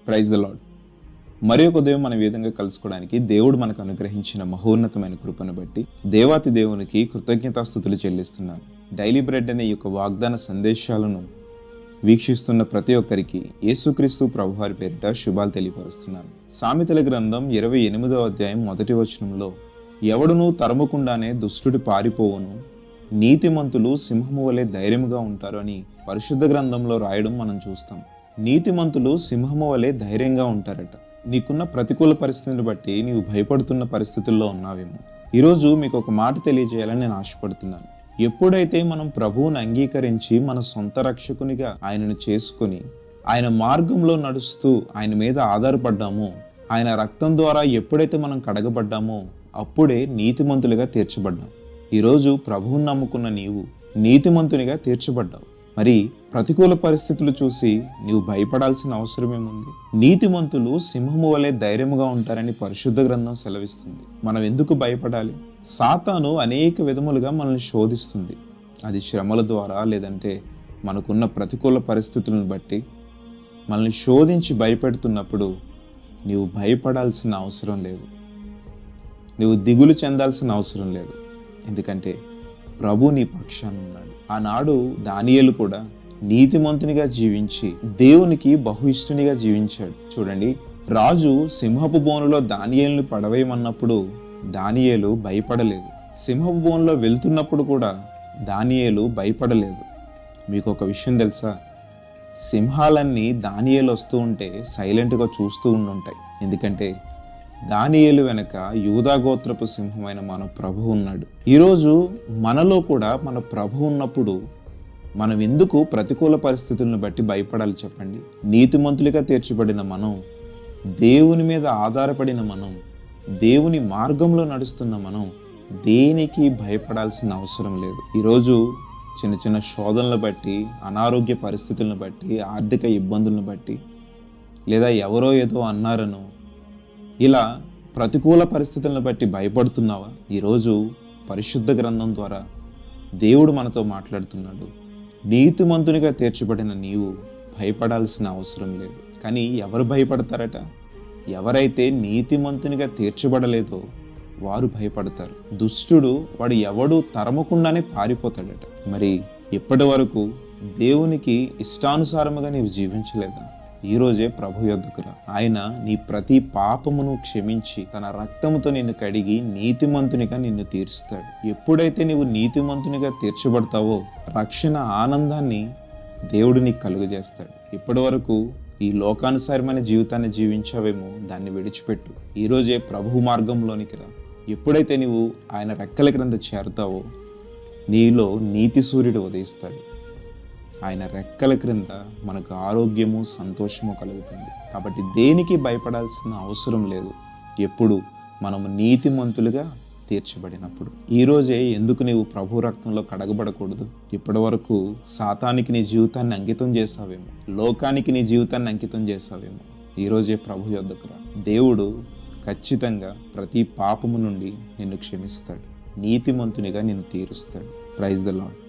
Praise the lord. మరి ఒక ఉదయం మనం ఈ విధంగా కలుసుకోవడానికి దేవుడు మనకు అనుగ్రహించిన మహోన్నతమైన కృపను బట్టి దేవాతి దేవునికి కృతజ్ఞతాస్తుతులు చెల్లిస్తున్నాను. డైలీ బ్రెడ్ అనే ఈ యొక్క వాగ్దాన సందేశాలను వీక్షిస్తున్న ప్రతి ఒక్కరికి యేసుక్రీస్తు ప్రభువారి పేరిట శుభాలు తెలియపరుస్తున్నాను. సామెతల గ్రంథం 28వ అధ్యాయం 1వ వచనంలో, ఎవడునూ తరమకుండానే దుష్టుడు పారిపోవును, నీతిమంతులు సింహము వలె ధైర్యముగా ఉంటారు అని పరిశుద్ధ గ్రంథంలో రాయడం మనం చూస్తాం. నీతిమంతులు సింహము వలె ధైర్యంగా ఉంటారట. నీకున్న ప్రతికూల పరిస్థితిని బట్టి నీవు భయపడుతున్న పరిస్థితుల్లో ఉన్నావేమో. ఈరోజు మీకు ఒక మాట తెలియజేయాలని నేను ఆశపడుతున్నాను. ఎప్పుడైతే మనం ప్రభువుని అంగీకరించి మన సొంత రక్షకునిగా ఆయనను చేసుకొని ఆయన మార్గంలో నడుస్తూ ఆయన మీద ఆధారపడ్డామో, ఆయన రక్తం ద్వారా ఎప్పుడైతే మనం కడగబడ్డామో అప్పుడే నీతిమంతులుగా తీర్చబడ్డాం. ఈరోజు ప్రభువుని నమ్ముకున్న నీవు నీతిమంతునిగా తీర్చబడ్డావు. మరి ప్రతికూల పరిస్థితులు చూసి నీవు భయపడాల్సిన అవసరం ఏముంది? నీతిమంతులు సింహము వలె ధైర్యముగా ఉంటారని పరిశుద్ధ గ్రంథం సెలవిస్తుంది. మనం ఎందుకు భయపడాలి? సాతాను అనేక విధములుగా మనల్ని శోధిస్తుంది. అది శ్రమల ద్వారా, లేదంటే మనకున్న ప్రతికూల పరిస్థితులను బట్టి మనల్ని శోధించి భయపెడుతున్నప్పుడు నీవు భయపడాల్సిన అవసరం లేదు. నీవు దిగులు చెందాల్సిన అవసరం లేదు. ఎందుకంటే ప్రభు నీ పక్షాన ఉన్నాడు. ఆనాడు దానియేలు కూడా నీతిమంతునిగా జీవించి దేవునికి బహు ఇష్టునిగా జీవించాడు. చూడండి, రాజు సింహపు బోనులో దానియేలుని పడవేయమన్నప్పుడు దానియేలు భయపడలేదు. సింహపు బోనులో వెళ్తున్నప్పుడు కూడా దానియేలు భయపడలేదు. మీకు ఒక విషయం తెలుసా? సింహాలన్నీ దానియేలు వస్తూ ఉంటే సైలెంట్గా చూస్తూ ఉండుంటాయి. ఎందుకంటే దానియేలు వెనక యూదా గోత్రపు సింహమైన మన ప్రభు ఉన్నాడు. ఈరోజు మనలో కూడా మన ప్రభు ఉన్నప్పుడు మనం ఎందుకు ప్రతికూల పరిస్థితులను బట్టి భయపడాలి చెప్పండి? నీతిమంతులుగా తీర్చబడిన మనం, దేవుని మీద ఆధారపడిన మనం, దేవుని మార్గంలో నడుస్తున్న మనం దేనికి భయపడాల్సిన అవసరం లేదు. ఈరోజు చిన్న చిన్న శోధనలు బట్టి, అనారోగ్య పరిస్థితులను బట్టి, ఆర్థిక ఇబ్బందులను బట్టి, లేదా ఎవరో ఏదో అన్నారనో ఇలా ప్రతికూల పరిస్థితులను బట్టి భయపడుతున్నావా? ఈరోజు పరిశుద్ధ గ్రంథం ద్వారా దేవుడు మనతో మాట్లాడుతున్నాడు. నీతిమంతునిగా తీర్చబడిన నీవు భయపడాల్సిన అవసరం లేదు. కానీ ఎవరు భయపడతారట? ఎవరైతే నీతిమంతునిగా తీర్చబడలేదో వారు భయపడతారు. దుష్టుడు వాడు ఎవడు తరమకుండానే పారిపోతాడట. మరి ఇప్పటి వరకు దేవునికి ఇష్టానుసారముగా నీవు జీవించలేదా? ఈరోజే ప్రభు యొద్దకు రా. ఆయన నీ ప్రతి పాపమును క్షమించి తన రక్తముతో నిన్ను కడిగి నీతిమంతునిగా నిన్ను తీర్చుతాడు. ఎప్పుడైతే నీవు నీతిమంతునిగా తీర్చబడతావో రక్షణ ఆనందాన్ని దేవుడు నీకు కలుగజేస్తాడు. ఇప్పటి వరకు ఈ లోకానుసారమైన జీవితాన్ని జీవించావేమో, దాన్ని విడిచిపెట్టు. ఈరోజే ప్రభు మార్గంలోనికి రా. ఎప్పుడైతే నీవు ఆయన రెక్కల క్రింద చేరుతావో నీలో నీతి సూర్యుడు ఉదయిస్తాడు. ఆయన రెక్కల క్రింద మనకు ఆరోగ్యము, సంతోషము కలుగుతుంది. కాబట్టి దేనికి భయపడాల్సిన అవసరం లేదు. ఎప్పుడు మనము నీతిమంతులుగా తీర్చబడినప్పుడు. ఈరోజే ఎందుకు నీవు ప్రభు రక్తంలో కడగబడకూడదు? ఇప్పటి వరకు సాతానికి నీ జీవితాన్ని అంకితం చేసావేమో, లోకానికి నీ జీవితాన్ని అంకితం చేసావేమో. ఈరోజే ప్రభు యొద్దకు రా. దేవుడు ఖచ్చితంగా ప్రతి పాపము నుండి నిన్ను క్షమిస్తాడు. నీతిమంతునిగా నిన్ను తీరుస్తాడు. Praise the lord.